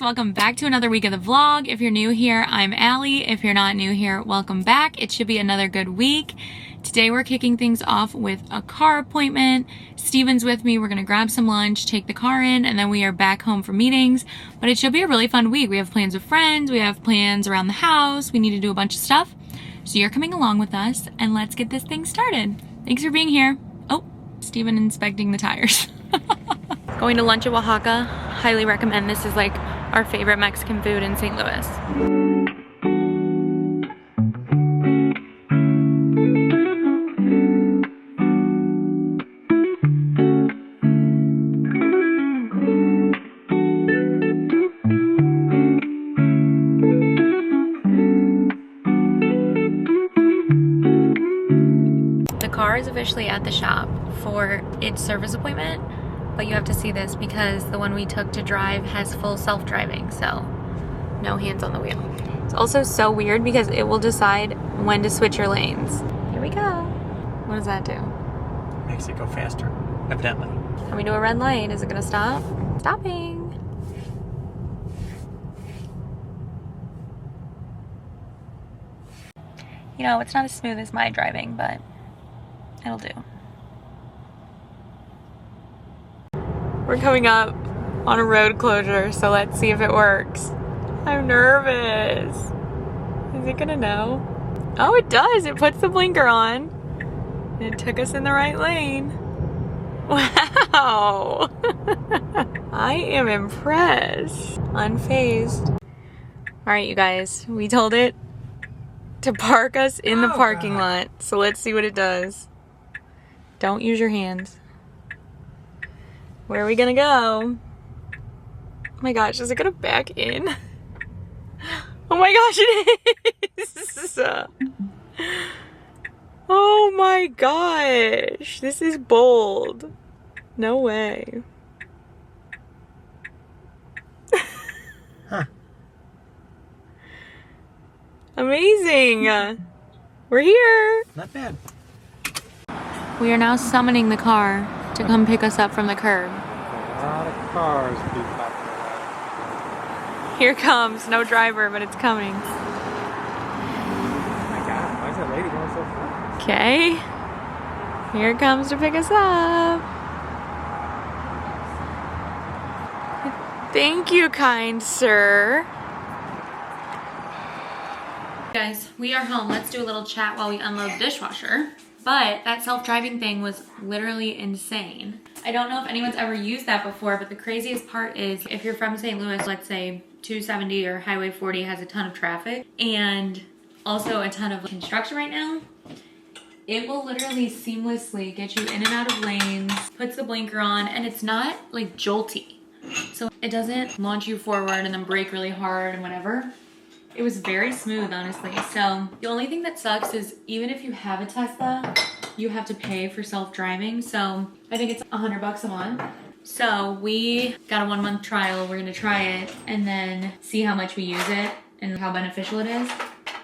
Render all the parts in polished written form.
welcome back to another week of the vlog. If you're new here, I'm Allie. If you're not new here, welcome back. It should be another good week. Today we're kicking things off with a car appointment. Steven's with me. We're gonna grab some lunch, take the car in, and then we are back home for meetings. But it should be a really fun week. We have plans with friends, we have plans around the house, we need to do a bunch of stuff. So you're coming along with us, and let's get this thing started. Thanks for being here. Oh, Steven inspecting the tires. Going to lunch at Oaxaca. Highly recommend. This is like our favorite Mexican food in St. Louis. The car is officially at the shop for its service appointment. But you have to see this because the one we took to drive has full self-driving, so no hands on the wheel. It's also so weird because it will decide when to switch your lanes. Here we go. What does that do? Makes it go faster, evidently. Coming to a red light. Is it gonna stop? Stopping. You know, it's not as smooth as my driving, but it'll do. We're coming up on a road closure, so let's see if it works. I'm nervous. Is it gonna know? Oh, it does. It puts the blinker on. It took us in the right lane. Wow. I am impressed. Unfazed. All right, you guys. We told it to park us in the parking lot, so let's see what it does. Don't use your hands. Where are we gonna go? Oh my gosh, is it gonna back in? Oh my gosh, it is! Oh my gosh, this is bold. No way. Huh. Amazing! We're here! Not bad. We are now summoning the car to come pick us up from the curb. A lot of cars be popping around. Here comes, no driver, but it's coming. Oh my god, why is that lady going so fast? Okay. Here it comes to pick us up. Thank you, kind sir. Guys, we are home. Let's do a little chat while we unload the dishwasher. But that self-driving thing was literally insane. I don't know if anyone's ever used that before, but the craziest part is if you're from St. Louis, let's say 270 or Highway 40 has a ton of traffic and also a ton of construction right now, it will literally seamlessly get you in and out of lanes, puts the blinker on, and it's not like jolty. So it doesn't launch you forward and then brake really hard and whatever. It was very smooth, honestly. So the only thing that sucks is even if you have a Tesla, you have to pay for self-driving. So I think it's $100 a month. So we got a 1-month trial. We're gonna try it and then see how much we use it and how beneficial it is.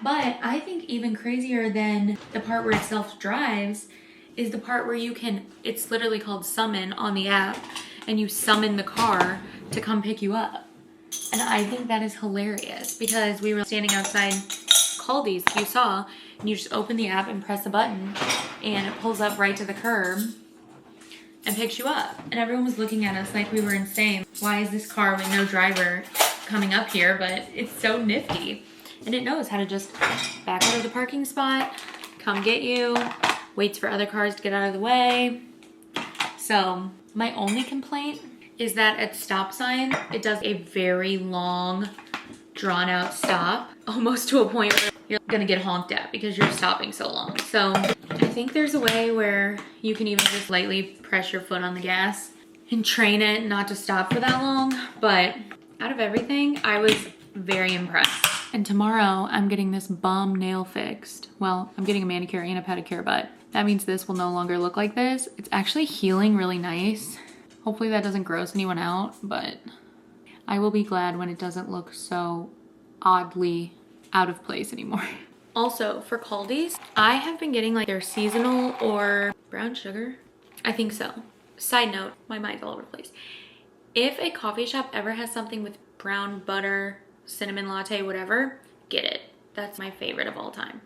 But I think even crazier than the part where it self-drives is the part where you can, it's literally called summon on the app, and you summon the car to come pick you up. And I think that is hilarious because we were standing outside Caldi's, you saw, and you just open the app and press a button and it pulls up right to the curb and picks you up. And everyone was looking at us like we were insane. Why is this car with no driver coming up here? But it's so nifty. And it knows how to just back out of the parking spot, come get you, waits for other cars to get out of the way. So my only complaint is that at stop sign, it does a very long, drawn out stop, almost to a point where you're gonna get honked at because you're stopping so long. So I think there's a way where you can even just lightly press your foot on the gas and train it not to stop for that long. But out of everything, I was very impressed. And tomorrow I'm getting this bum nail fixed. Well, I'm getting a manicure and a pedicure, but that means this will no longer look like this. It's actually healing really nice. Hopefully that doesn't gross anyone out, but I will be glad when it doesn't look so oddly out of place anymore. Also, for Caldi's, I have been getting like their seasonal or brown sugar. I think so. Side note, my mind's all over the place. If a coffee shop ever has something with brown butter, cinnamon latte, whatever, get it. That's my favorite of all time.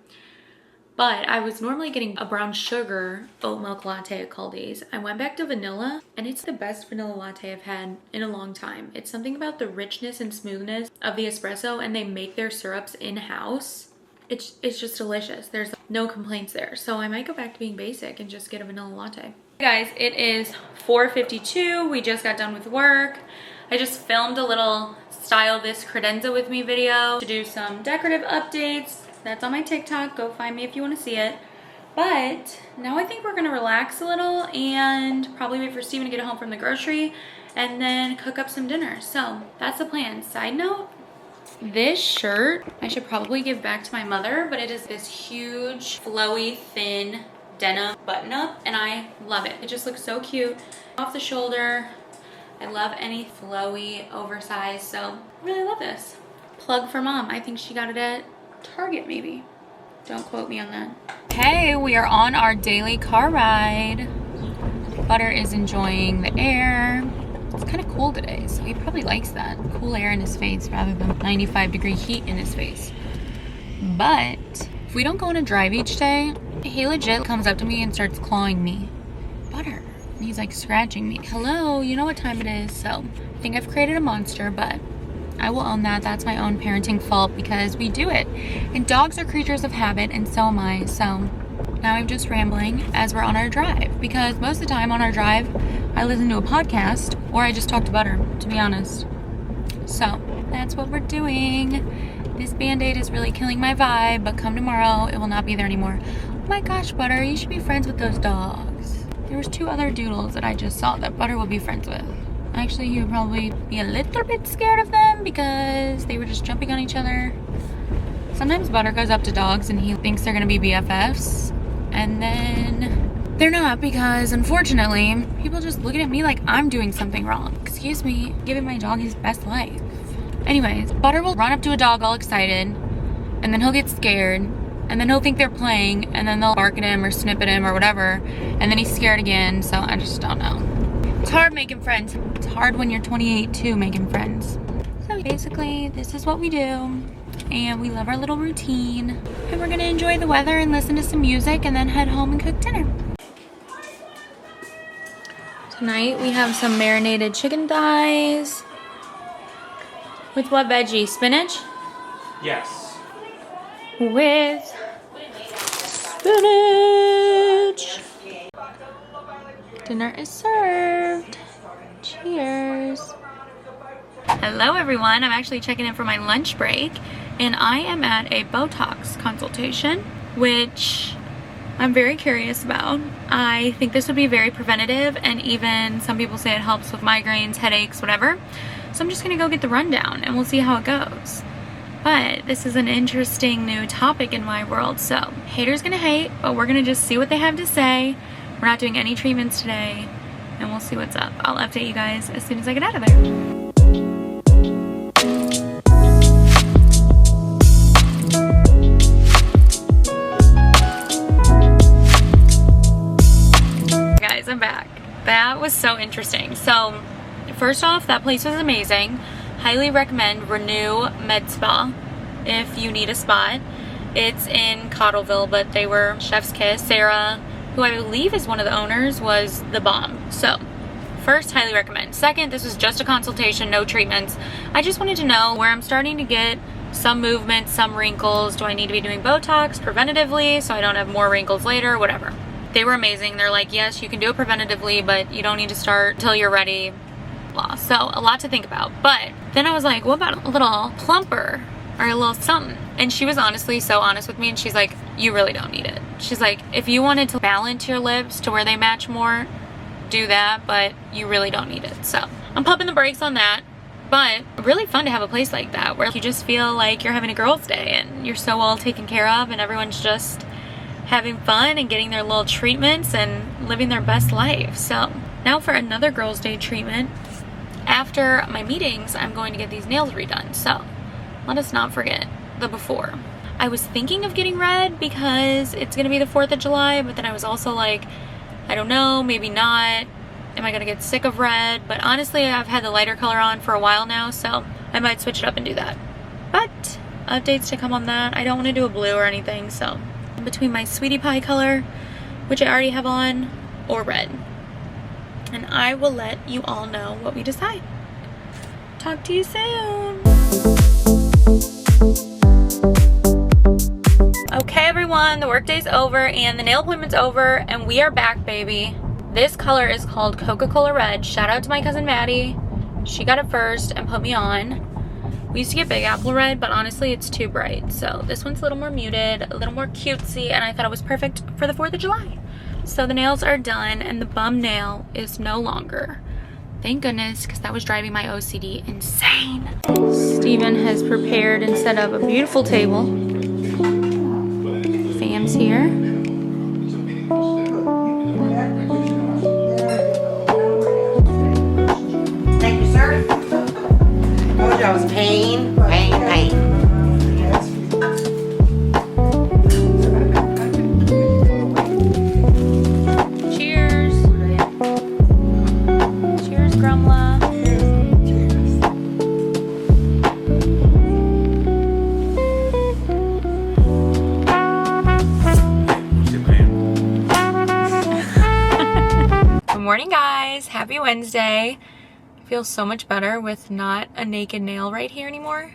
But I was normally getting a brown sugar oat milk latte at Caldi's. I went back to vanilla, and it's the best vanilla latte I've had in a long time. It's something about the richness and smoothness of the espresso, and they make their syrups in-house. It's just delicious. There's no complaints there. So I might go back to being basic and just get a vanilla latte. Hey guys, it is 4:52. We just got done with work. I just filmed a little Style This Credenza With Me video to do some decorative updates. That's on my TikTok. Go find me if you want to see it. But now I think we're going to relax a little and probably wait for Steven to get home from the grocery and then cook up some dinner. So that's the plan. Side note, this shirt I should probably give back to my mother, but it is this huge, flowy, thin denim button up and I love it. It just looks so cute. Off the shoulder. I love any flowy, oversized, so I really love this. Plug for mom. I think she got it at Target maybe. Don't quote me on that. Hey, we are on our daily car ride. Butter is enjoying the air. It's kind of cool today, so he probably likes that. Cool air in his face rather than 95-degree heat in his face. But if we don't go on a drive each day, he legit comes up to me and starts clawing me. Butter. And he's like scratching me. Hello, you know what time it is. So I think I've created a monster, but I will own that. That's my own parenting fault because we do it. And dogs are creatures of habit, and so am I. So now I'm just rambling as we're on our drive because most of the time on our drive, I listen to a podcast or I just talk to Butter, to be honest. So that's what we're doing. This Band-Aid is really killing my vibe, but come tomorrow, it will not be there anymore. Oh my gosh, Butter, you should be friends with those dogs. There was 2 other doodles that I just saw that Butter will be friends with. Actually, he would probably be a little bit scared of them because they were just jumping on each other. Sometimes Butter goes up to dogs and he thinks they're gonna be BFFs. And then they're not because, unfortunately, people just look at me like I'm doing something wrong. Excuse me, giving my dog his best life. Anyways, Butter will run up to a dog all excited and then he'll get scared and then he'll think they're playing and then they'll bark at him or snip at him or whatever and then he's scared again, so I just don't know. It's hard making friends. It's hard when you're 28 too, making friends. So basically, this is what we do. And we love our little routine. And we're gonna enjoy the weather and listen to some music and then head home and cook dinner. Tonight we have some marinated chicken thighs. With what veggie? Spinach? Yes. With spinach. Dinner is served. Cheers. Hello everyone, I'm actually checking in for my lunch break and I am at a Botox consultation, which I'm very curious about. I think this would be very preventative and even some people say it helps with migraines, headaches, whatever. So I'm just gonna go get the rundown and we'll see how it goes. But this is an interesting new topic in my world, so haters gonna hate, but we're gonna just see what they have to say. We're not doing any treatments today, and we'll see what's up. I'll update you guys as soon as I get out of there. Guys, I'm back. That was so interesting. So, first off, that place was amazing. Highly recommend Renew Med Spa if you need a spot. It's in Cottleville, but they were chef's kiss. Sarah, who I believe is one of the owners, was the bomb. So first, highly recommend. Second, this was just a consultation, no treatments. I just wanted to know where I'm starting to get some movement, some wrinkles. Do I need to be doing Botox preventatively so I don't have more wrinkles later, whatever. They were amazing. They're like, yes, you can do it preventatively, but you don't need to start until you're ready. Blah. So a lot to think about. But then I was like, what about a little plumper or a little something? And she was honestly so honest with me and she's like, you really don't need it. She's like, if you wanted to balance your lips to where they match more, do that, but you really don't need it. So I'm pumping the brakes on that. But really fun to have a place like that where you just feel like you're having a girls' day and you're so well taken care of and everyone's just having fun and getting their little treatments and living their best life. So now for another girls' day treatment. After my meetings, I'm going to get these nails redone. So let us not forget the before. I was thinking of getting red because it's gonna be the 4th of July, but then I was also like, I don't know, maybe not. Am I gonna get sick of red? But honestly, I've had the lighter color on for a while now, so I might switch it up and do that. But updates to come on that. I don't want to do a blue or anything, so between my sweetie pie color, which I already have on, or red. And I will let you all know what we decide. Talk to you soon. Okay everyone, the workday's over and the nail appointment's over and we are back, baby. This color is called Coca-Cola Red. Shout out to my cousin Maddie. She got it first and put me on. We used to get Big Apple Red, but honestly it's too bright. So this one's a little more muted, a little more cutesy, and I thought it was perfect for the 4th of July. So the nails are done and the bum nail is no longer. Thank goodness, because that was driving my OCD insane. Steven has prepared and set up a beautiful table. Fam's here. Thank you, sir. Told you I was pain. Cheers. Cheers, Grumla. Good morning, guys. Happy Wednesday. I feel so much better with not a naked nail right here anymore.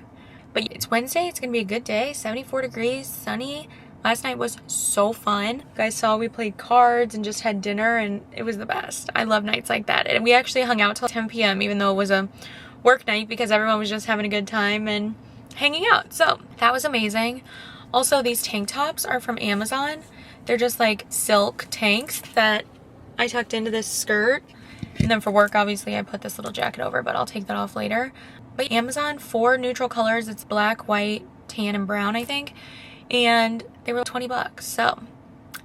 But it's Wednesday. It's gonna be a good day. 74 degrees, sunny. Last night was so fun. You guys saw we played cards and just had dinner and it was the best. I love nights like that. And we actually hung out till 10 p.m. even though it was a work night because everyone was just having a good time and hanging out. So that was amazing. Also, these tank tops are from Amazon. They're just like silk tanks that I tucked into this skirt. And then for work, obviously, I put this little jacket over, but I'll take that off later. But Amazon, 4 neutral colors. It's black, white, tan, and brown, I think. And they were 20 bucks. So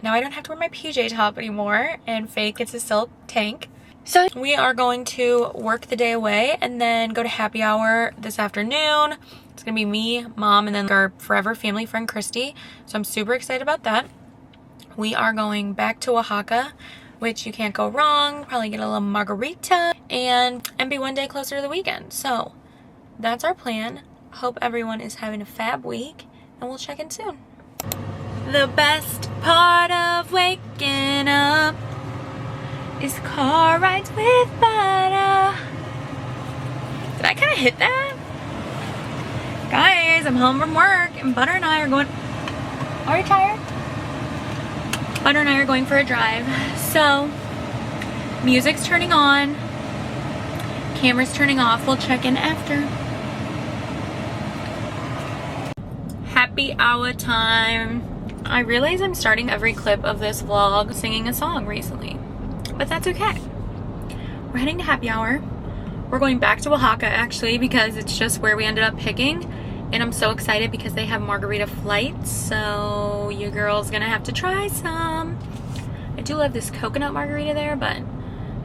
now I don't have to wear my PJ top anymore and fake it's a silk tank. So we are going to work the day away and then go to happy hour this afternoon. It's going to be me, Mom, and then our forever family friend, Christy. So I'm super excited about that. We are going back to Oaxaca, which you can't go wrong. Probably get a little margarita and be one day closer to the weekend. So that's our plan. Hope everyone is having a fab week and we'll check in soon. The best part of waking up is car rides with butter. Did I kind of hit that? Guys, I'm home from work and Butter and I are going... Are you tired? Butter and I are going for a drive. So, music's turning on, camera's turning off. We'll check in after. Happy hour time. I realize I'm starting every clip of this vlog singing a song recently, but that's okay. We're heading to happy hour. We're going back to Oaxaca actually because it's just where we ended up picking. And I'm so excited because they have margarita flights, so your girl's gonna have to try some. I do love this coconut margarita there, but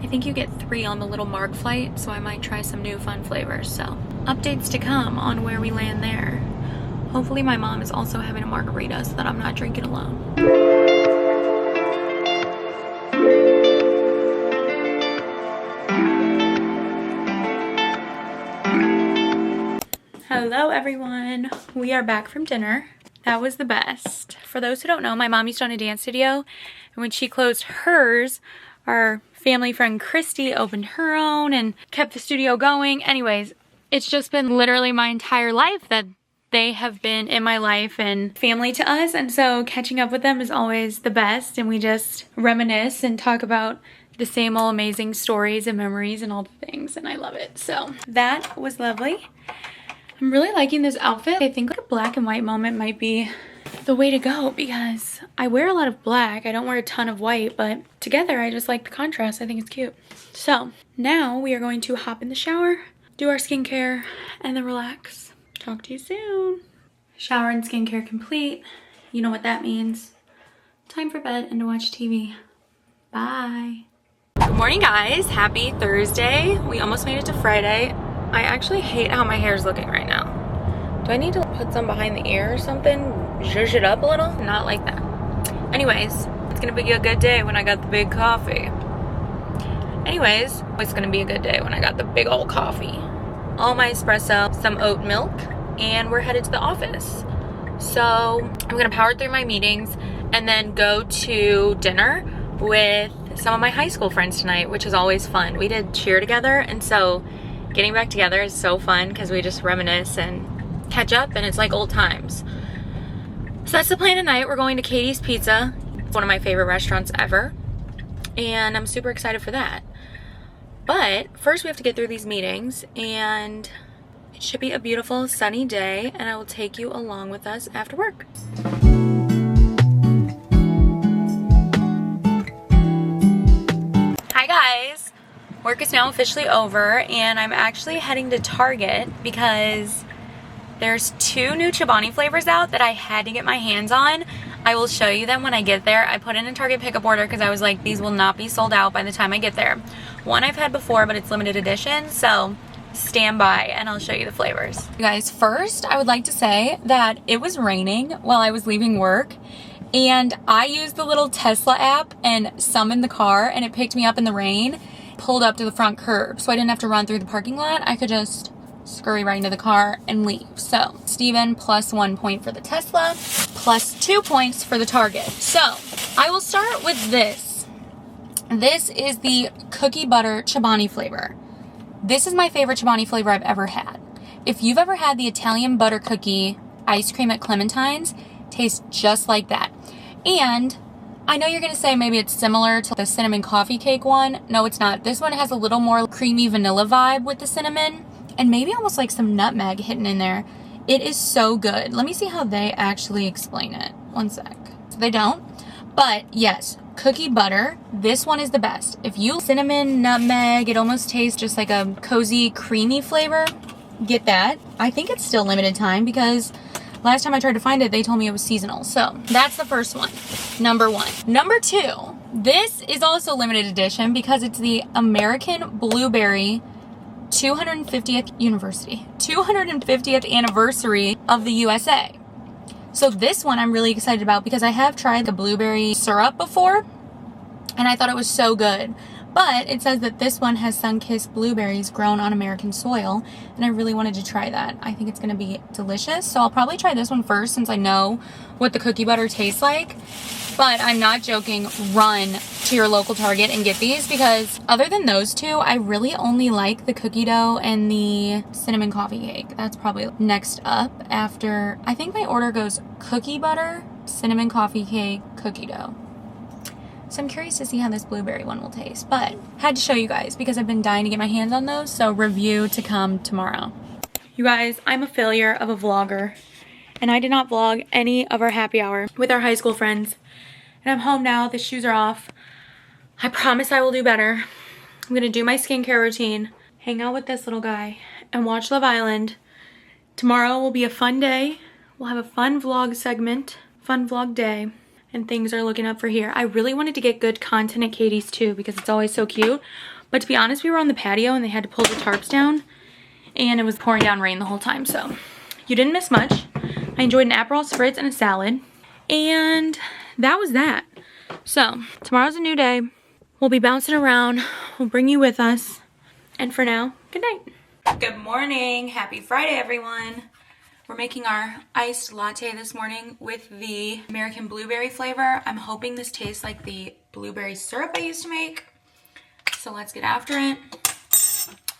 I think you get 3 on the little Marg flight, so I might try some new fun flavors. So updates to come on where we land there. Hopefully my mom is also having a margarita so that I'm not drinking alone. Hello everyone, we are back from dinner. That was the best. For those who don't know, my mom used to own a dance studio, and when she closed hers, our family friend Christy opened her own and kept the studio going. Anyways, it's just been literally my entire life that they have been in my life and family to us, and so catching up with them is always the best, and we just reminisce and talk about the same old amazing stories and memories and all the things, and I love it. So that was lovely. I'm really liking this outfit. I think like a black and white moment might be the way to go because I wear a lot of black. I don't wear a ton of white, but together I just like the contrast. I think it's cute. So now we are going to hop in the shower, do our skincare, and then relax. Talk to you soon. Shower and skincare complete. You know what that means. Time for bed and to watch TV. Bye. Good morning, guys. Happy Thursday. We almost made it to Friday. I actually hate how my hair is looking right now. Do I need to put some behind the ear or something? Zhuzh it up a little? Not like that. Anyways, it's gonna be a good day when I got the big coffee. Anyways, it's gonna be a good day when I got the big old coffee. all my espresso, some oat milk, and we're headed to the office. So I'm gonna power through my meetings and then go to dinner with some of my high school friends tonight, which is always fun. We did cheer together, and so getting back together is so fun because we just reminisce and catch up, and it's like old times. So that's the plan tonight. We're going to Katie's Pizza. It's one of my favorite restaurants ever, and I'm super excited for that. But first we have to get through these meetings, and it should be a beautiful sunny day, and I will take you along with us after work. Hi guys! Work is now officially over, and I'm actually heading to Target because there's 2 new Chobani flavors out that I had to get my hands on. I will show you them when I get there. I put in a Target pickup order because I was like, these will not be sold out by the time I get there. One I've had before, but it's limited edition, so stand by and I'll show you the flavors. You guys, first I would like to say that it was raining while I was leaving work, and I used the little Tesla app and summoned the car, and it picked me up in the rain, pulled up to the front curb, so I didn't have to run through the parking lot. I could just scurry right into the car and leave. So Steven plus 1 point for the Tesla, plus 2 points for the Target. So I will start with this. This is the cookie butter Chobani flavor. This is my favorite Chobani flavor I've ever had. If you've ever had the Italian butter cookie ice cream at Clementine's, tastes just like that. And I know you're gonna say maybe it's similar to the cinnamon coffee cake one. No, it's not. This one has a little more creamy vanilla vibe with the cinnamon, and maybe almost like some nutmeg hidden in there. It is so good. Let me see how they actually explain it. One sec. So they don't, but yes, cookie butter. This one is the best. If you cinnamon, nutmeg, it almost tastes just like a cozy, creamy flavor. Get that. I think it's still limited time because last time I tried to find it, they told me it was seasonal. So that's the first one, number 1. Number 2, this is also limited edition because it's the American Blueberry 250th anniversary of the USA. So this one I'm really excited about because I have tried the blueberry syrup before, and I thought it was so good. But it says that this one has sun-kissed blueberries grown on American soil, and I really wanted to try that. I think it's going to be delicious, so I'll probably try this one first since I know what the cookie butter tastes like. But I'm not joking, run to your local Target and get these because other than those 2, I really only like the cookie dough and the cinnamon coffee cake. That's probably next up after, I think my order goes cookie butter, cinnamon coffee cake, cookie dough. So I'm curious to see how this blueberry one will taste, but had to show you guys because I've been dying to get my hands on those, so review to come tomorrow. You guys, I'm a failure of a vlogger, and I did not vlog any of our happy hour with our high school friends. And I'm home now, the shoes are off. I promise I will do better. I'm gonna do my skincare routine, hang out with this little guy, and watch Love Island. Tomorrow will be a fun day. We'll have a fun vlog segment, fun vlog day. And things are looking up for here. I really wanted to get good content at Katie's too because it's always so cute. But to be honest, we were on the patio and they had to pull the tarps down and it was pouring down rain the whole time. So you didn't miss much. I enjoyed an Aperol Spritz and a salad. And that was that. So tomorrow's a new day. We'll be bouncing around. We'll bring you with us. And for now, good night. Good morning. Happy Friday, everyone. We're making our iced latte this morning with the American blueberry flavor. I'm hoping this tastes like the blueberry syrup I used to make. So let's get after it.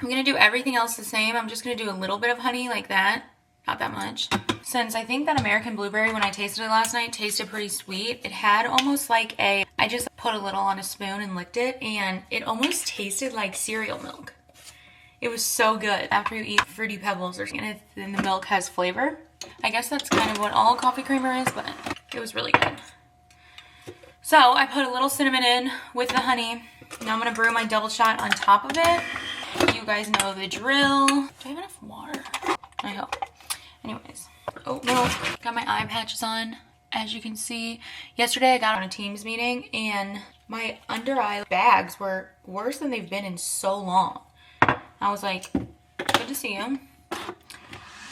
I'm gonna do everything else the same. I'm just gonna do a little bit of honey like that. Not that much. Since I think that American blueberry, when I tasted it last night, tasted pretty sweet. It had almost like I just put a little on a spoon and licked it, and it almost tasted like cereal milk. It was so good. After you eat Fruity Pebbles or something, and the milk has flavor. I guess that's kind of what all coffee creamer is, but it was really good. So I put a little cinnamon in with the honey. Now I'm gonna brew my double shot on top of it. You guys know the drill. Do I have enough water? I hope. Anyways, oat milk. Got my eye patches on. As you can see, yesterday I got on a Teams meeting and my under eye bags were worse than they've been in so long. I was like, good to see you.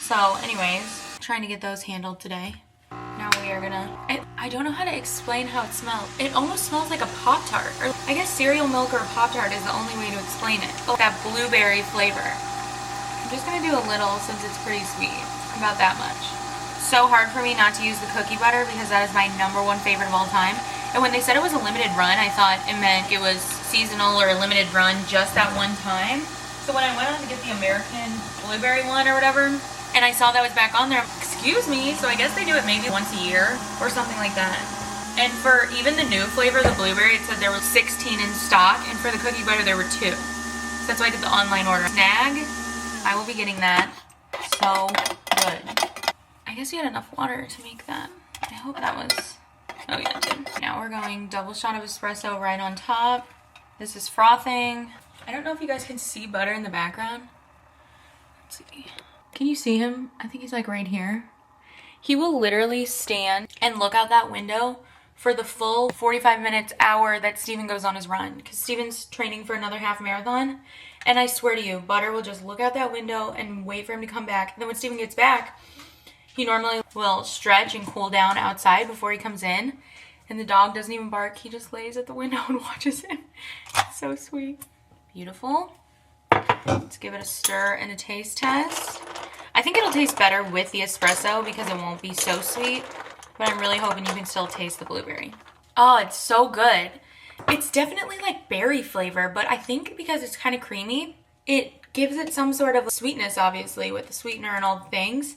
So anyways, trying to get those handled today. Now we are gonna, I don't know how to explain how it smells. It almost smells like a Pop-Tart. Or I guess cereal milk or a Pop-Tart is the only way to explain it. Oh, that blueberry flavor. I'm just gonna do a little since it's pretty sweet. About that much. So hard for me not to use the cookie butter because that is my #1 favorite of all time. And when they said it was a limited run, I thought it meant it was seasonal or a limited run just that one time. So when I went on to get the American blueberry one or whatever, and I saw that was back on there, excuse me, so I guess they do it maybe once a year or something like that. And for even the new flavor, the blueberry, it said there were 16 in stock, and for the cookie butter there were 2. So that's why I did the online order. Snag, I will be getting that. So good. I guess you had enough water to make that. I hope that was... Oh yeah, it did. Now we're going double shot of espresso right on top. This is frothing. I don't know if you guys can see butter in the background. Let's see. Can you see him? I think he's like right here. He will literally stand and look out that window for the full 45 minutes, hour that Steven goes on his run. Because Steven's training for another half marathon. And I swear to you, Butter will just look out that window and wait for him to come back. And then when Steven gets back, he normally will stretch and cool down outside before he comes in. And the dog doesn't even bark. He just lays at the window and watches him. It's so sweet. Beautiful. Let's give it a stir and a taste test. I think it'll taste better with the espresso because it won't be so sweet. But I'm really hoping you can still taste the blueberry. Oh, it's so good. It's definitely like berry flavor, but I think because it's kind of creamy, it gives it some sort of sweetness, obviously, with the sweetener and all the things.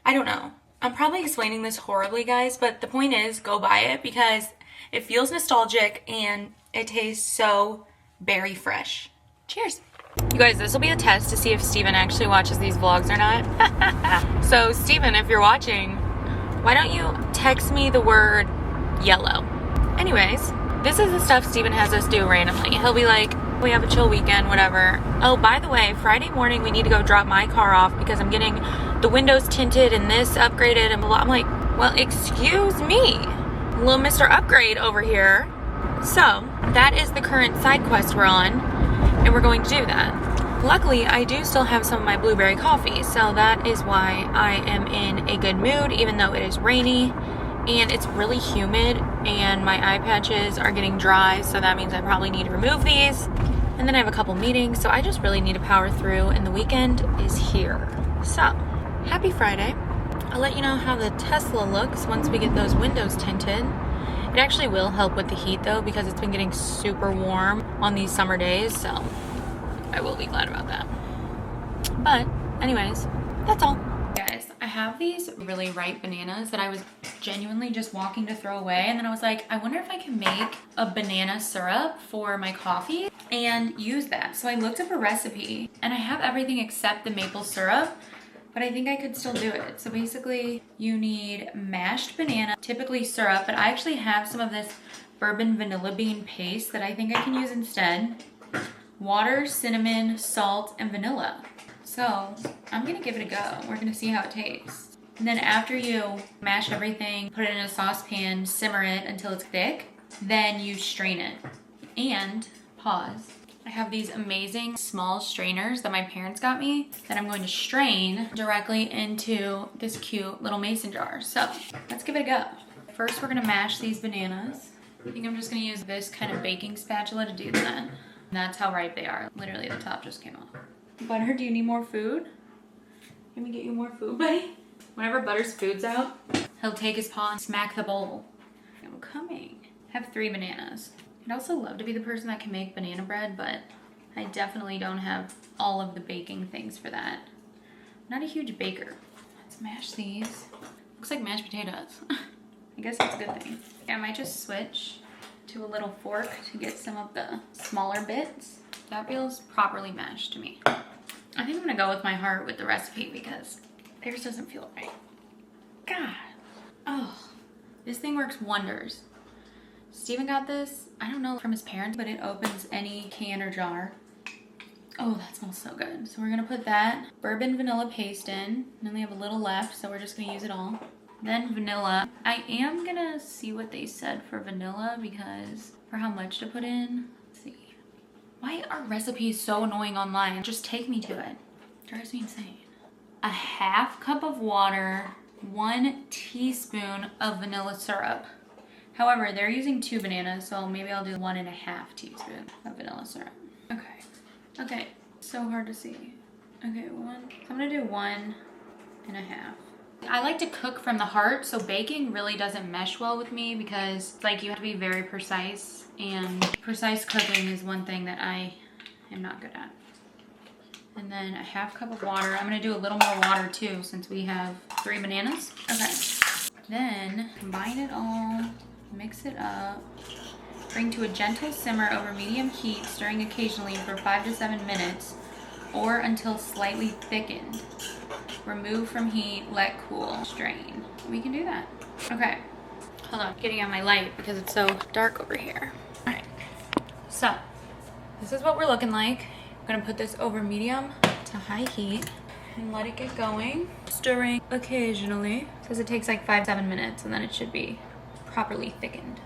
I don't know. I'm probably explaining this horribly, guys, but the point is, go buy it because it feels nostalgic and it tastes so berry fresh. Cheers. You guys, this will be a test to see if Steven actually watches these vlogs or not. So, Steven, if you're watching, why don't you text me the word yellow? Anyways, this is the stuff Steven has us do randomly. He'll be like, we have a chill weekend, whatever. Oh, by the way, Friday morning we need to go drop my car off because I'm getting the windows tinted and this upgraded and blah. I'm like, well, excuse me, little Mr. Upgrade over here. So that is the current side quest we're on, and we're going to do that. Luckily, I do still have some of my blueberry coffee, so that is why I am in a good mood, even though it is rainy and it's really humid and my eye patches are getting dry, so that means I probably need to remove these. And then I have a couple meetings, so I just really need to power through, and the weekend is here. So, happy Friday. I'll let you know how the Tesla looks once we get those windows tinted. It actually will help with the heat though, because it's been getting super warm on these summer days, so I will be glad about that. But anyways, that's all. Guys, I have these really ripe bananas that I was genuinely just walking to throw away, and then I was like, I wonder if I can make a banana syrup for my coffee and use that. So I looked up a recipe, and I have everything except the maple syrup, but I think I could still do it. So basically, you need mashed banana, typically syrup, but I actually have some of this bourbon vanilla bean paste that I think I can use instead. Water, cinnamon, salt, and vanilla. So I'm gonna give it a go. We're gonna see how it tastes. And then after you mash everything, put it in a saucepan, simmer it until it's thick, then you strain it. And pause. I have these amazing small strainers that my parents got me that I'm going to strain directly into this cute little mason jar. So let's give it a go. First, we're gonna mash these bananas. I think I'm just gonna use this kind of baking spatula to do that. And that's how ripe they are. Literally, the top just came off. Butter, do you need more food? Let me get you more food, buddy. Whenever Butter's food's out, he'll take his paw and smack the bowl. I'm coming. I have 3 bananas. I'd also love to be the person that can make banana bread, but I definitely don't have all of the baking things for that. I'm not a huge baker. Let's mash these. Looks like mashed potatoes. I guess that's a good thing. Yeah, I might just switch to a little fork to get some of the smaller bits. That feels properly mashed to me. I think I'm gonna go with my heart with the recipe because theirs doesn't feel right. God. Oh, this thing works wonders. Steven got this, I don't know from his parents, but it opens any can or jar. Oh, that smells so good. So we're gonna put that bourbon vanilla paste in, and then we have a little left, so we're just gonna use it all. Then vanilla. I am gonna see what they said for vanilla because for how much to put in. Let's see. Why are recipes so annoying online? Just take me to it. It drives me insane. A half cup of water, 1 teaspoon of vanilla syrup. However, they're using 2 bananas, so maybe I'll do 1.5 teaspoon of vanilla syrup. Okay. Okay, so hard to see. Okay, one. I'm gonna do 1.5. I like to cook from the heart, so baking really doesn't mesh well with me because like you have to be very precise, and precise cooking is one thing that I am not good at. And then a 1/2 cup of water. I'm gonna do a little more water too since we have 3 bananas. Okay. Then combine it all, mix it up. Bring to a gentle simmer over medium heat, stirring occasionally for 5 to 7 minutes or until slightly thickened. Remove from heat, let cool, strain. We can do that. Okay. Hold on, getting out my light because it's so dark over here. All right. So, this is what we're looking like. I'm gonna put this over medium to high heat and let it get going. Stirring occasionally. It says it takes like 5 to 7 minutes and then it should be properly thickened.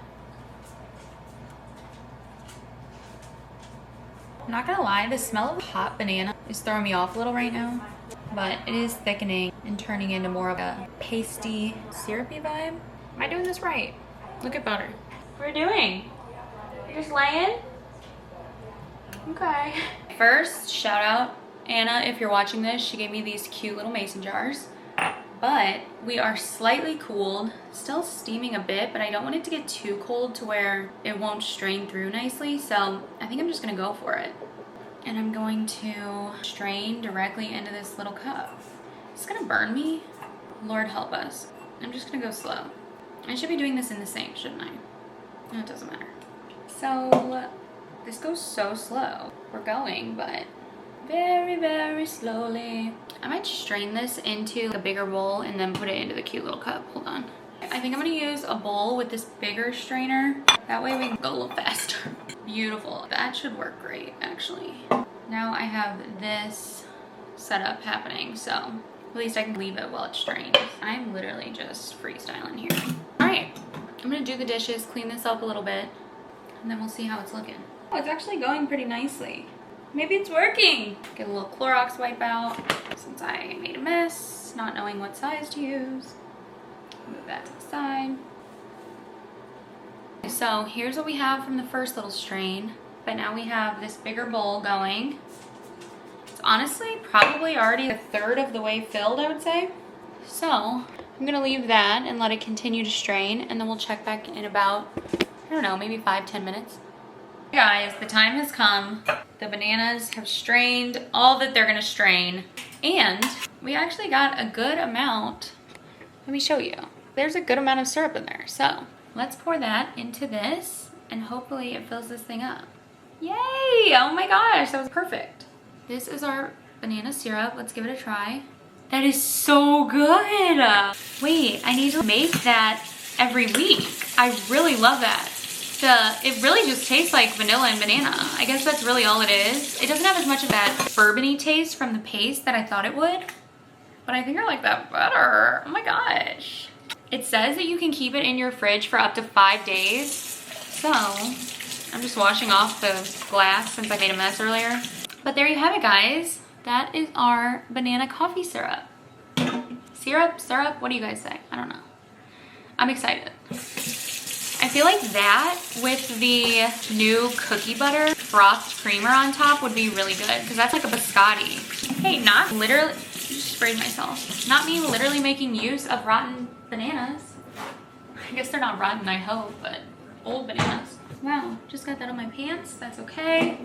I'm not gonna lie, the smell of hot banana is throwing me off a little right now, but it is thickening and turning into more of a pasty, syrupy vibe. Am I doing this right? Look at butter. What are you doing? You're just laying? Okay. First, shout out Anna, if you're watching this, she gave me these cute little mason jars. But we are slightly cooled, still steaming a bit, but I don't want it to get too cold to where it won't strain through nicely. So I think I'm just gonna go for it. And I'm going to strain directly into this little cup. It's gonna burn me. Lord help us. I'm just gonna go slow. I should be doing this in the sink, shouldn't I? No, it doesn't matter. So this goes so slow. We're going, but very, very slowly. I might strain this into a bigger bowl and then put it into the cute little cup. Hold on. I think I'm gonna use a bowl with this bigger strainer. That way we can go a little faster. Beautiful. That should work great, actually. Now I have this setup happening, so at least I can leave it while it strains. I'm literally just freestyling here. All right, I'm gonna do the dishes, clean this up a little bit, and then we'll see how it's looking. Oh, it's actually going pretty nicely. Maybe it's working. Get a little Clorox wipe out since I made a mess, not knowing what size to use. Move that to the side. So here's what we have from the first little strain, but now we have this bigger bowl going. It's honestly probably already a third of the way filled, I would say. So I'm gonna leave that and let it continue to strain, and then we'll check back in about, I don't know, maybe 5-10 minutes. Guys, the time has come. The bananas have strained all that they're gonna strain, and we actually got a good amount. Let me show you. There's a good amount of syrup in there. So let's pour that into this and hopefully it fills this thing up. Yay! Oh my gosh, that was perfect. This is our banana syrup. Let's give it a try. That is so good. Wait, I need to make that every week. I really love that. It really just tastes like vanilla and banana. I guess that's really all it is. It doesn't have as much of that bourbony taste from the paste that I thought it would, but I think I like that better. Oh my gosh. It says that you can keep it in your fridge for up to 5 days. So I'm just washing off the glass since I made a mess earlier. But there you have it, guys. That is our banana coffee syrup. Syrup, what do you guys say? I don't know. I'm excited. I feel like that with the new cookie butter frothed creamer on top would be really good because that's like a biscotti. Hey, not literally, just sprayed myself. Not me literally making use of rotten bananas. I guess they're not rotten, I hope, but old bananas. Wow, just got that on my pants. That's okay.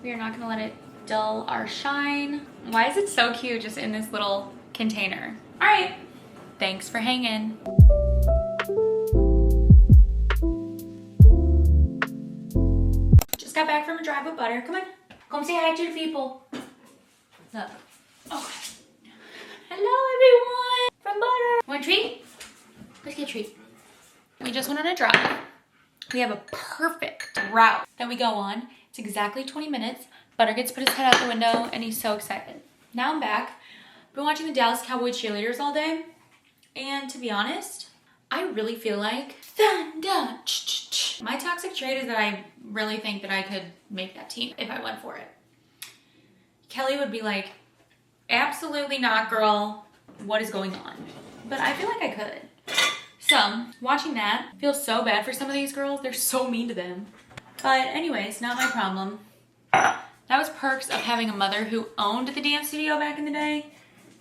We are not gonna let it dull our shine. Why is it so cute just in this little container? All right, thanks for hanging. Just got back from a drive with Butter. Come on, come say hi to the people. Look. Okay. Hello, everyone. From Butter. Want a treat? Let's get a treat. We just went on a drive. We have a perfect route that we go on. It's exactly 20 minutes. Butter gets to put his head out the window and he's so excited. Now I'm back. Been watching the Dallas Cowboy cheerleaders all day. And to be honest, I really feel like thunder. My toxic trait is that I really think that I could make that team if I went for it. Kelly would be like, absolutely not, girl. What is going on? But I feel like I could. So watching that, I feel so bad for some of these girls. They're so mean to them. But anyways, not my problem. That That was perks of having a mother who owned the dance studio back in the day,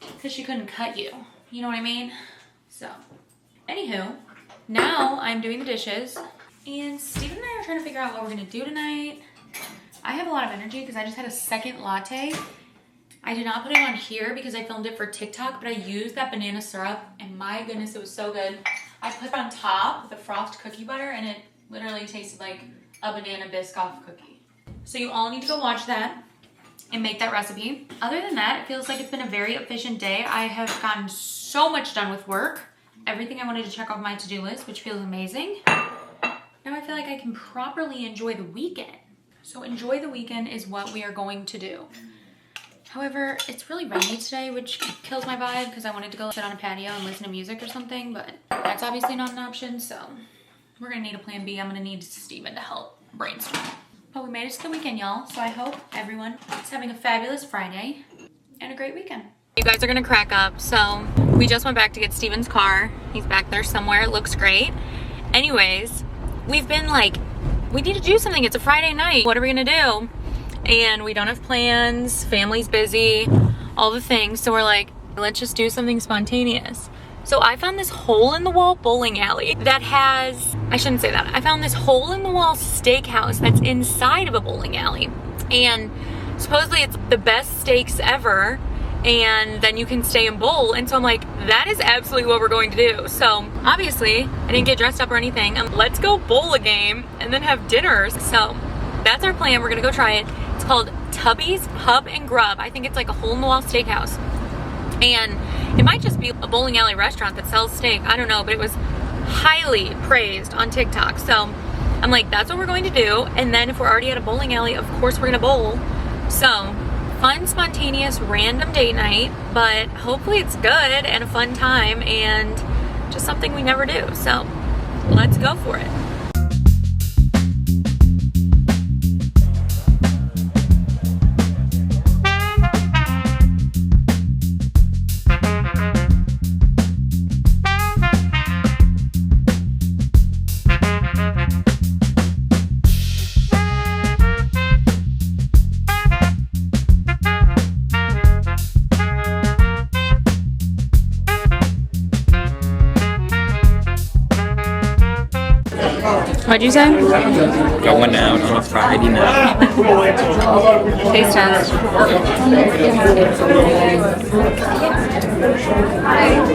because she couldn't cut you. You know what I mean? So, anywho, now I'm doing the dishes, and Steven and I are trying to figure out what we're gonna do tonight. I have a lot of energy because I just had a second latte. I did not put it on here because I filmed it for TikTok, but I used that banana syrup, and my goodness, it was so good. I put it on top with the frothed cookie butter, and it literally tasted like a banana Biscoff cookie. So you all need to go watch that and make that recipe. Other than that, it feels like it's been a very efficient day. I have gotten so much done with work. Everything I wanted to check off my to-do list, which feels amazing. Now I feel like I can properly enjoy the weekend. So enjoy the weekend is what we are going to do. However, it's really rainy today, which kills my vibe because I wanted to go sit on a patio and listen to music or something, but that's obviously not an option, so we're gonna need a plan B. I'm gonna need Steven to help brainstorm. But we made it to the weekend, y'all, so I hope everyone is having a fabulous Friday and a great weekend. You guys are gonna crack up. So we just went back to get Steven's car. He's back there somewhere. It looks great. Anyways, we've been like, we need to do something. It's a Friday night. What are we gonna do? And we don't have plans. Family's busy. All the things. So we're like, let's just do something spontaneous. So I found this hole in the wall bowling alley that has, I shouldn't say that. I found this hole in the wall steakhouse that's inside of a bowling alley. And supposedly it's the best steaks ever. And then you can stay and bowl. And so I'm like, that is absolutely what we're going to do. So obviously I didn't get dressed up or anything. Let's go bowl a game and then have dinners. So that's our plan. We're gonna go try it. It's called Tubby's Pub and Grub. I think it's like a hole in the wall steakhouse. And it might just be a bowling alley restaurant that sells steak. I don't know, but it was highly praised on TikTok. So I'm like, that's what we're going to do. And then if we're already at a bowling alley, of course we're gonna bowl. So fun, spontaneous, random date night, but hopefully it's good and a fun time and just something we never do. So let's go for it. What'd you say? Going out on a Friday night. Taste test.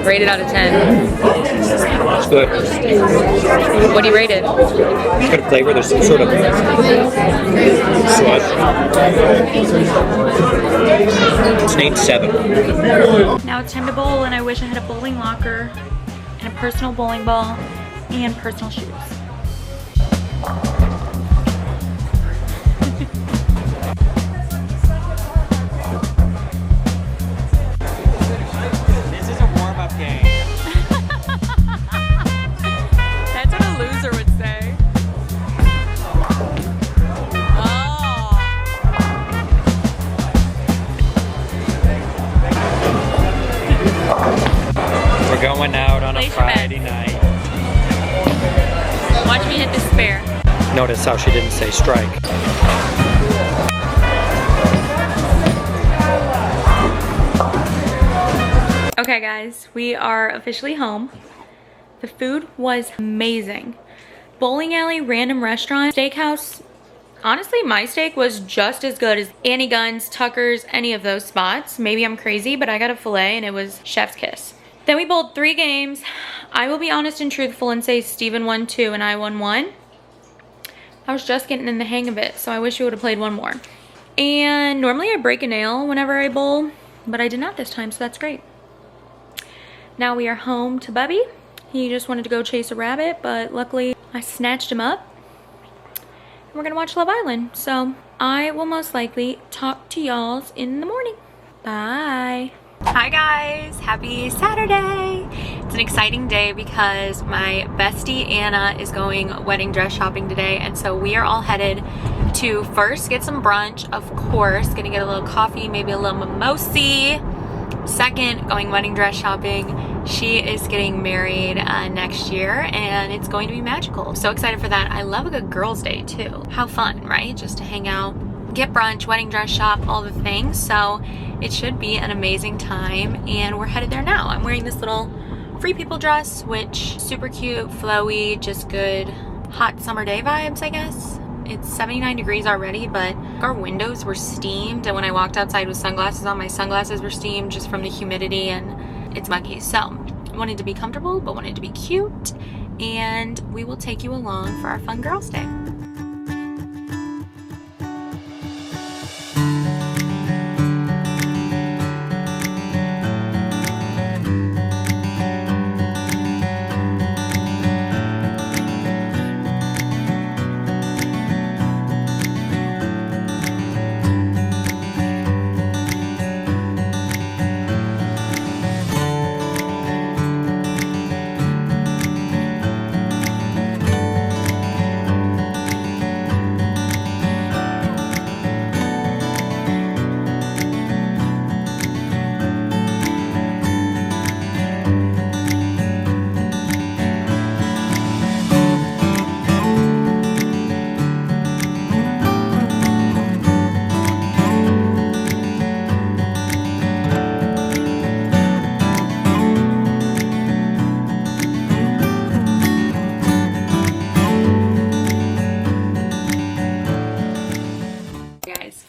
Rated out of 10. It's good. What do you rate it? It's got a flavor. There's some sort of slush. It's an 8.7. Now it's time to bowl, and I wish I had a bowling locker and a personal bowling ball and personal shoes. This is a warm-up game. That's what a loser would say. Oh. We're going out on a Place your bets. Friday night. Watch me hit the spare. Notice how she didn't say strike. Okay guys, we are officially home. The food was amazing. Bowling alley, random restaurant, steakhouse. Honestly, my steak was just as good as Annie Gunn's, Tucker's, any of those spots. Maybe I'm crazy, but I got a filet and it was chef's kiss. Then we bowled 3 games. I will be honest and truthful and say Steven won 2 and I won 1. I was just getting in the hang of it, so I wish we would have played one more. And normally I break a nail whenever I bowl, but I did not this time, so that's great. Now we are home to Bubby. He just wanted to go chase a rabbit, but luckily I snatched him up. And we're gonna watch Love Island. So I will most likely talk to y'all in the morning. Bye. Hi guys, happy Saturday. It's an exciting day because my bestie Anna is going wedding dress shopping today, and so we are all headed to first get some brunch, of course, gonna get a little coffee, maybe a little mimosa. Second, going wedding dress shopping. She is getting married next year and it's going to be magical. So excited for that. I love a good girls' day too. How fun, right? Just to hang out, get brunch, wedding dress shop, all the things. So it should be an amazing time, and we're headed there now. I'm wearing this little Free People dress, which super cute, flowy, just good hot summer day vibes, I guess. It's 79 degrees already, but our windows were steamed, and when I walked outside with sunglasses on, my sunglasses were steamed just from the humidity, and it's muggy. So I wanted to be comfortable, but wanted to be cute, and we will take you along for our fun girls' day.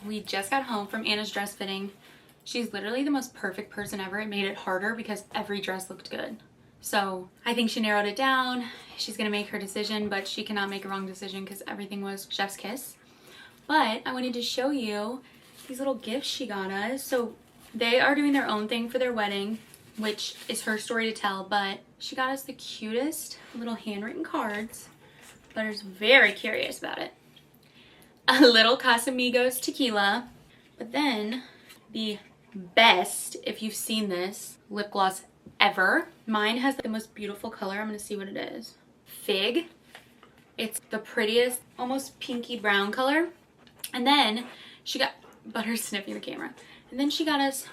We just got home from Anna's dress fitting. She's literally the most perfect person ever. It made it harder because every dress looked good. So I think she narrowed it down. She's gonna make her decision, but she cannot make a wrong decision because everything was chef's kiss. But I wanted to show you these little gifts she got us. So they are doing their own thing for their wedding, which is her story to tell, but she got us the cutest little handwritten cards. Butter's very curious about it. A little Casamigos tequila, but then the best, if you've seen this, lip gloss ever. Mine has the most beautiful color. I'm gonna see what it is. Fig. It's the prettiest, almost pinky brown color. And then she got, Butter's sniffing the camera. And then she got us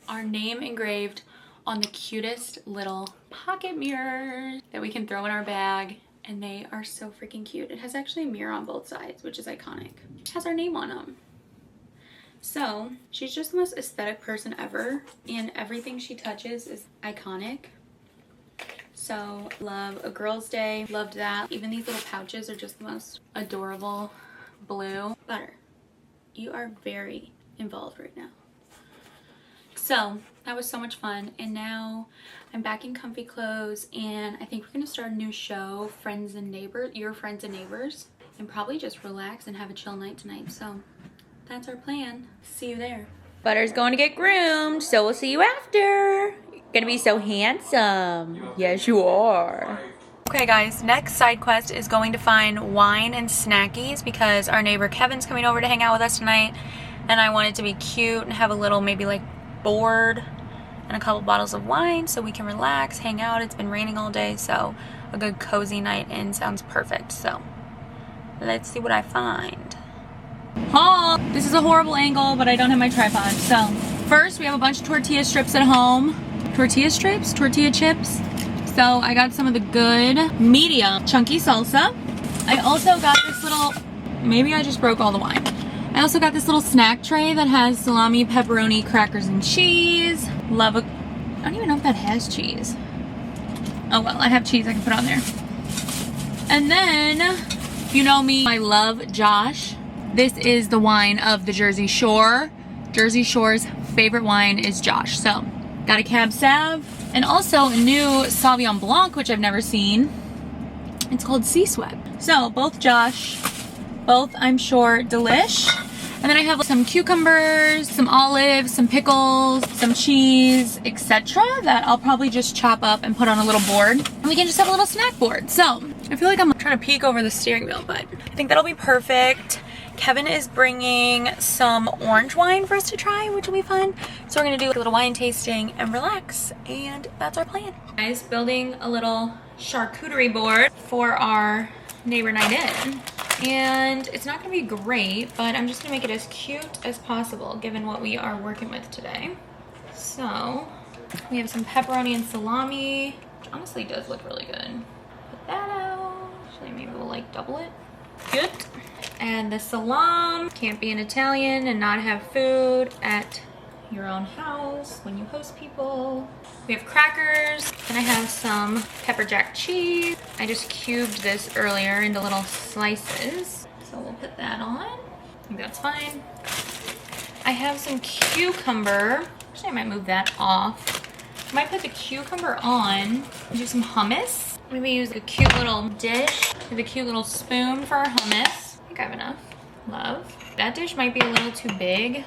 our name engraved on the cutest little pocket mirrors that we can throw in our bag. And they are so freaking cute. It has actually a mirror on both sides, which is iconic. It has our name on them. So she's just the most aesthetic person ever, and everything she touches is iconic. So love a girl's day, loved that. Even these little pouches are just the most adorable blue. Butter, you are very involved right now. So that was so much fun, and now I'm back in comfy clothes, and I think we're gonna start a new show, Friends and Neighbors, Your Friends and Neighbors, and probably just relax and have a chill night tonight. So that's our plan. See you there. Butter's going to get groomed, so we'll see you after. You're gonna be so handsome. Yes, you are. Okay guys, next side quest is going to find wine and snackies because our neighbor Kevin's coming over to hang out with us tonight, and I want it to be cute and have a little maybe like board and a couple bottles of wine so we can relax, hang out. It's been raining all day, so a good cozy night in sounds perfect. So let's see what I find. Oh, this is a horrible angle, but I don't have my tripod. So first we have a bunch of tortilla strips at home. Tortilla strips, tortilla chips. So I got some of the good medium chunky salsa. I also got this little, maybe I just broke all the wine. I also got this little snack tray that has salami, pepperoni, crackers, and cheese. Love a, I don't even know if that has cheese. Oh well, I have cheese I can put on there. And then, you know me, I love Josh. This is the wine of the Jersey Shore. Jersey Shore's favorite wine is Josh. So, got a Cab Sav, and also a new Sauvignon Blanc, which I've never seen. It's called Sea Sweat. So, both Josh, both I'm sure delish. And then I have some cucumbers, some olives, some pickles, some cheese, etc. that I'll probably just chop up and put on a little board. And we can just have a little snack board. So I feel like I'm trying to peek over the steering wheel, but I think that'll be perfect. Kevin is bringing some orange wine for us to try, which will be fun. So we're gonna do a little wine tasting and relax, and that's our plan. Guys, building a little charcuterie board for our neighbor night in. And it's not gonna be great, but I'm just gonna make it as cute as possible given what we are working with today. So we have some pepperoni and salami, which honestly does look really good. Put that out. Actually, maybe we'll like double it. Good. And the salam. Can't be an Italian and not have food at your own house when you host people. We have crackers, and I have some pepper jack cheese. I just cubed this earlier into little slices. So we'll put that on. I think that's fine. I have some cucumber. Actually, I might move that off. I might put the cucumber on and do some hummus. Maybe use a cute little dish with a cute little spoon for our hummus. I think I have enough. Love. That dish might be a little too big.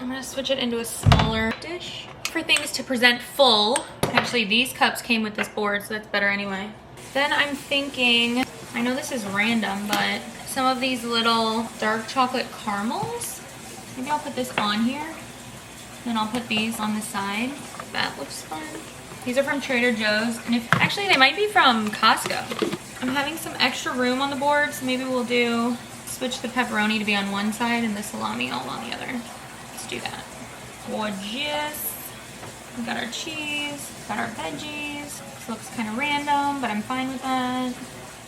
I'm gonna switch it into a smaller dish for things to present full. Actually, these cups came with this board, so that's better anyway. Then I'm thinking, I know this is random, but some of these little dark chocolate caramels. Maybe I'll put this on here. Then I'll put these on the side. That looks fun. These are from Trader Joe's, and actually they might be from Costco. I'm having some extra room on the board, so maybe we'll switch the pepperoni to be on one side and the salami all on the other. Do that. Gorgeous. We got our cheese, got our veggies. This looks kind of random, but I'm fine with that.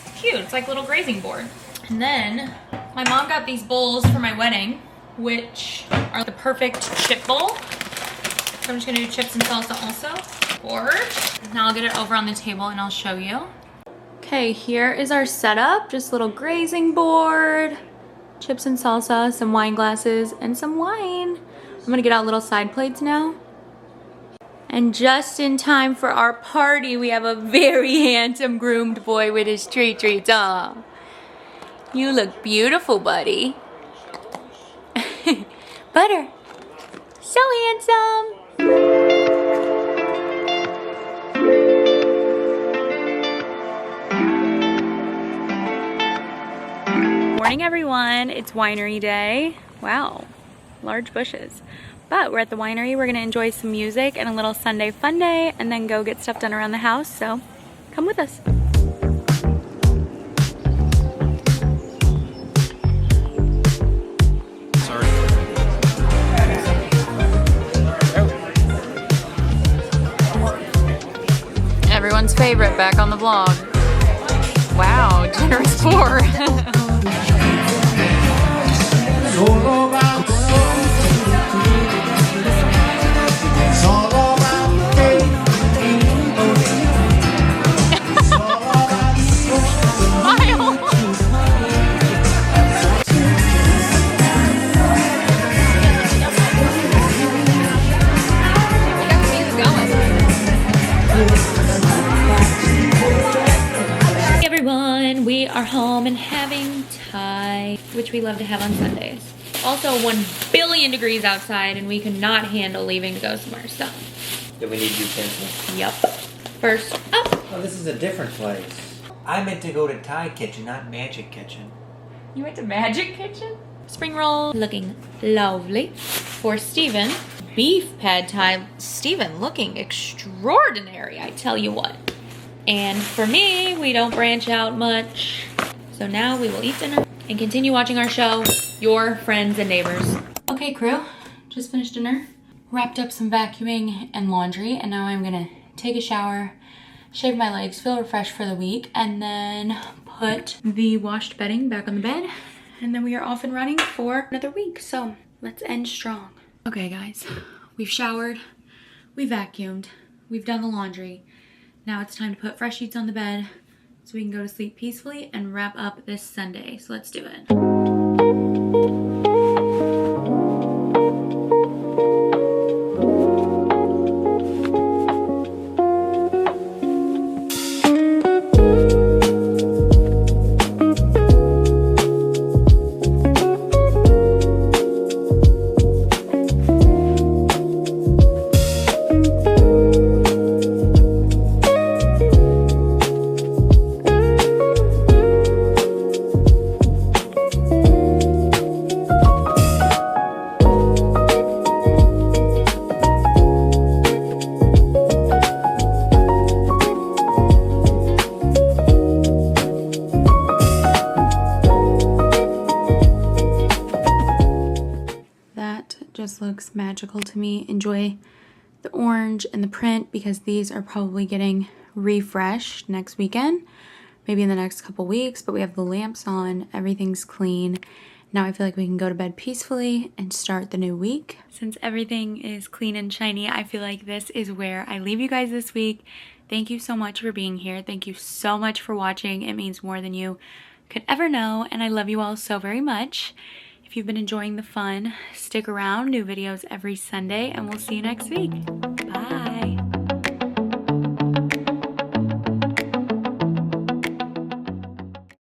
It's cute. It's like a little grazing board. And then my mom got these bowls for my wedding, which are the perfect chip bowl. So I'm just gonna do chips and salsa also. Gorge. Now I'll get it over on the table and I'll show you. Okay, here is our setup. Just a little grazing board, chips and salsa, some wine glasses, and some wine. I'm gonna get out little side plates now. And just in time for our party, we have a very handsome groomed boy with his treats. Oh, you look beautiful, buddy. Butter, so handsome. Morning, everyone. It's winery day. Wow. Large bushes. But we're at the winery. We're gonna enjoy some music and a little Sunday fun day and then go get stuff done around the house. So come with us. Sorry. Everyone's favorite back on the vlog. Wow, generous pour. We are home and having Thai, which we love to have on Sundays. Also 1 billion degrees outside and we could not handle leaving to go somewhere, so. Do we need utensils? Yep. First up. Oh, this is a different place. I meant to go to Thai Kitchen, not Magic Kitchen. You went to Magic Kitchen? Spring roll looking lovely. For Steven, beef pad thai. Steven looking extraordinary, I tell you what. And for me, we don't branch out much. So now we will eat dinner and continue watching our show, Your Friends and Neighbors. Okay, crew, just finished dinner. Wrapped up some vacuuming and laundry, and now I'm gonna take a shower, shave my legs, feel refreshed for the week, and then put the washed bedding back on the bed. And then we are off and running for another week. So let's end strong. Okay, guys, we've showered, we vacuumed, we've done the laundry. Now it's time to put fresh sheets on the bed so we can go to sleep peacefully and wrap up this Sunday. So let's do it. Just looks magical to me. Enjoy the orange and the print because these are probably getting refreshed next weekend. maybe in the next couple weeks, but we have the lamps on, everything's clean. Now I feel like we can go to bed peacefully and start the new week. Since everything is clean and shiny, I feel like this is where I leave you guys this week. Thank you so much for being here. Thank you so much for watching. It means more than you could ever know, and I love you all so very much. If you've been enjoying the fun, stick around. New videos every Sunday, and we'll see you next week. Bye.